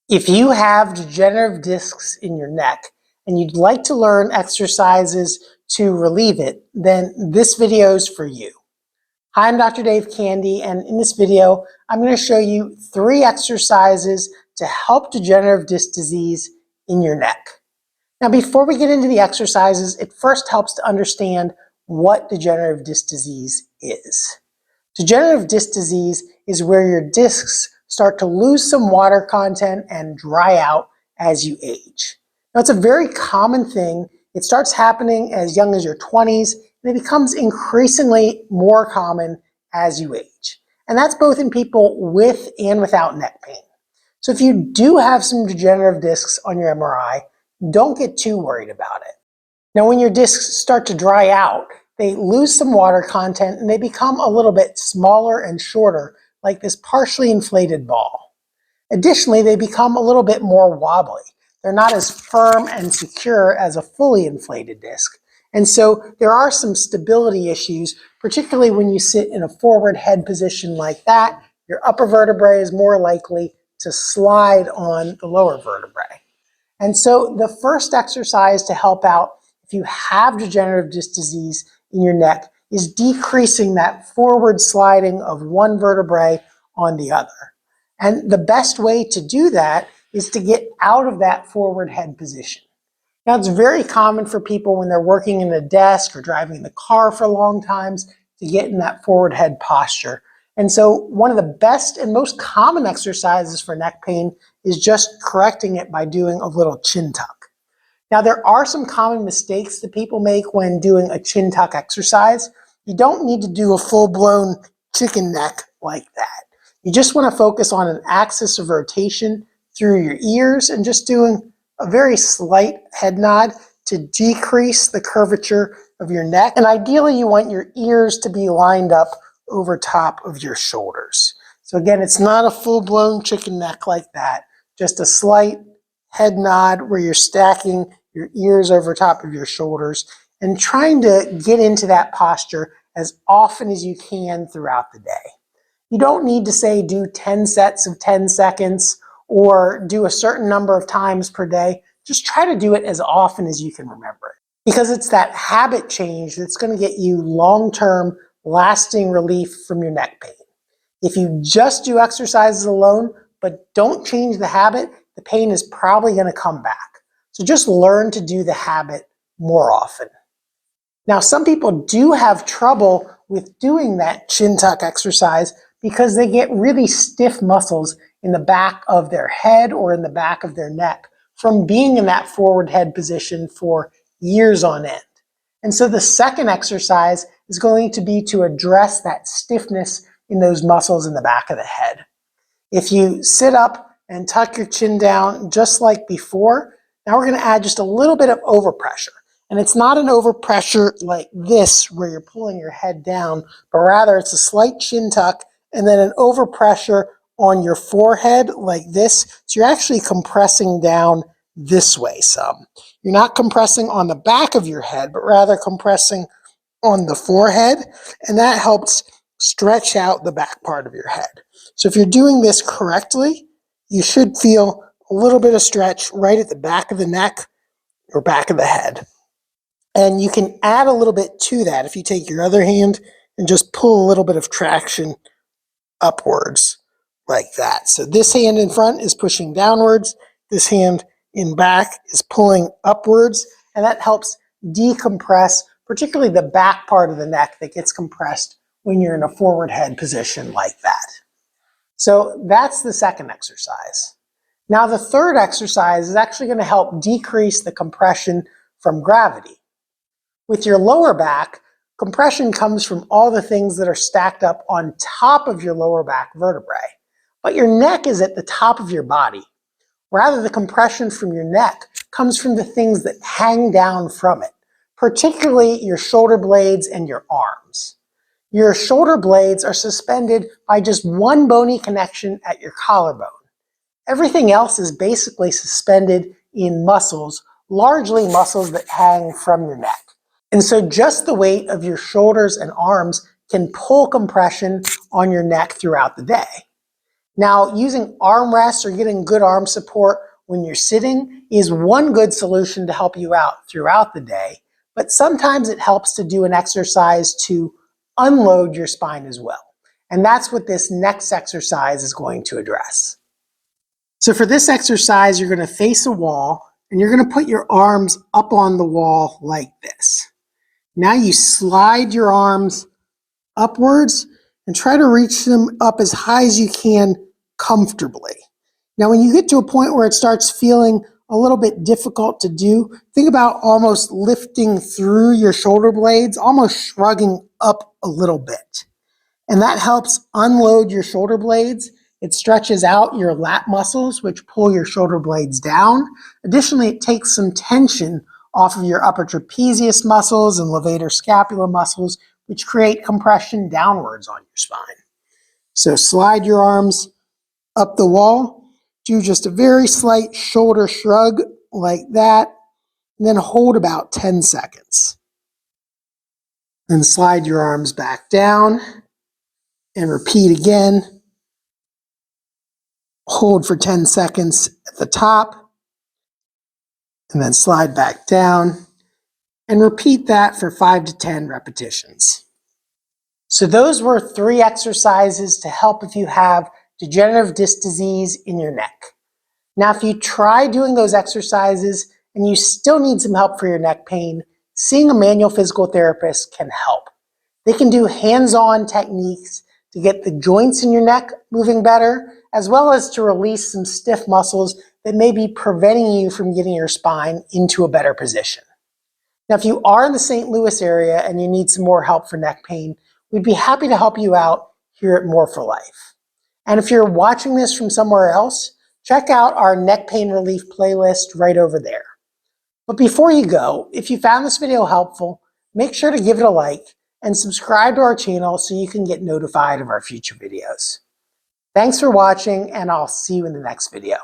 If you have degenerative discs in your neck and you'd like to learn exercises to relieve it, then this video is for you. Hi, I'm Dr. Dave Candy, and in this video, I'm going to show you 3 exercises to help degenerative disc disease in your neck. Now, before we get into the exercises, it first helps to understand what degenerative disc disease is. Degenerative disc disease is where your discs start to lose some water content and dry out as you age. Now, it's a very common thing. It starts happening as young as your 20s, and it becomes increasingly more common as you age. And that's both in people with and without neck pain. So if you do have some degenerative discs on your MRI, don't get too worried about it. Now, when your discs start to dry out, they lose some water content and they become a little bit smaller and shorter, like this partially inflated ball. Additionally, they become a little bit more wobbly. They're not as firm and secure as a fully inflated disc. And so there are some stability issues, particularly when you sit in a forward head position like that. Your upper vertebrae is more likely to slide on the lower vertebrae. And so the first exercise to help out if you have degenerative disc disease in your neck is decreasing that forward sliding of one vertebrae on the other. And the best way to do that is to get out of that forward head position. Now, it's very common for people when they're working in a desk or driving in the car for long times to get in that forward head posture. And so one of the best and most common exercises for neck pain is just correcting it by doing a little chin tuck. Now, there are some common mistakes that people make when doing a chin tuck exercise. You don't need to do a full-blown chicken neck like that. You just want to focus on an axis of rotation through your ears and just doing a very slight head nod to decrease the curvature of your neck. And ideally, you want your ears to be lined up over top of your shoulders. So again, it's not a full-blown chicken neck like that, just a slight head nod where you're stacking your ears over top of your shoulders and trying to get into that posture as often as you can throughout the day. You don't need to say do 10 sets of 10 seconds or do a certain number of times per day. Just try to do it as often as you can remember it, because it's that habit change that's going to get you long-term lasting relief from your neck pain. If you just do exercises alone but don't change the habit, the pain is probably going to come back. So just learn to do the habit more often. Now, some people do have trouble with doing that chin tuck exercise because they get really stiff muscles in the back of their head or in the back of their neck from being in that forward head position for years on end. And so the second exercise is going to be to address that stiffness in those muscles in the back of the head. If you sit up and tuck your chin down just like before, now we're going to add just a little bit of overpressure. And it's not an overpressure like this where you're pulling your head down, but rather it's a slight chin tuck and then an overpressure on your forehead like this. So you're actually compressing down this way some. You're not compressing on the back of your head, but rather compressing on the forehead, and that helps stretch out the back part of your head. So if you're doing this correctly, you should feel a little bit of stretch right at the back of the neck or back of the head. And you can add a little bit to that if you take your other hand and just pull a little bit of traction upwards like that. So this hand in front is pushing downwards, this hand in back is pulling upwards, and that helps decompress particularly the back part of the neck that gets compressed when you're in a forward head position like that. So that's the second exercise. Now the third exercise is actually going to help decrease the compression from gravity. With your lower back, compression comes from all the things that are stacked up on top of your lower back vertebrae. But your neck is at the top of your body. Rather, the compression from your neck comes from the things that hang down from it, particularly your shoulder blades and your arms. Your shoulder blades are suspended by just one bony connection at your collarbone. Everything else is basically suspended in muscles, largely muscles that hang from your neck. And so just the weight of your shoulders and arms can pull compression on your neck throughout the day. Now, using armrests or getting good arm support when you're sitting is one good solution to help you out throughout the day, but sometimes it helps to do an exercise to unload your spine as well. And that's what this next exercise is going to address. So for this exercise, you're going to face a wall and you're going to put your arms up on the wall like this. Now you slide your arms upwards and try to reach them up as high as you can comfortably. Now when you get to a point where it starts feeling a little bit difficult to do, think about almost lifting through your shoulder blades, almost shrugging up a little bit. And that helps unload your shoulder blades. It stretches out your lat muscles, which pull your shoulder blades down. Additionally, it takes some tension off of your upper trapezius muscles and levator scapula muscles, which create compression downwards on your spine. So slide your arms up the wall, do just a very slight shoulder shrug like that, and then hold about 10 seconds. Then slide your arms back down and repeat again. Hold for 10 seconds at the top, and then slide back down, and repeat that for 5 to 10 repetitions. So those were 3 exercises to help if you have degenerative disc disease in your neck. Now, if you try doing those exercises and you still need some help for your neck pain, seeing a manual physical therapist can help. They can do hands-on techniques to get the joints in your neck moving better, as well as to release some stiff muscles that may be preventing you from getting your spine into a better position. Now, if you are in the St. Louis area and you need some more help for neck pain, we'd be happy to help you out here at More for Life. And if you're watching this from somewhere else, check out our neck pain relief playlist right over there. But before you go, if you found this video helpful, make sure to give it a like and subscribe to our channel so you can get notified of our future videos. Thanks for watching, and I'll see you in the next video.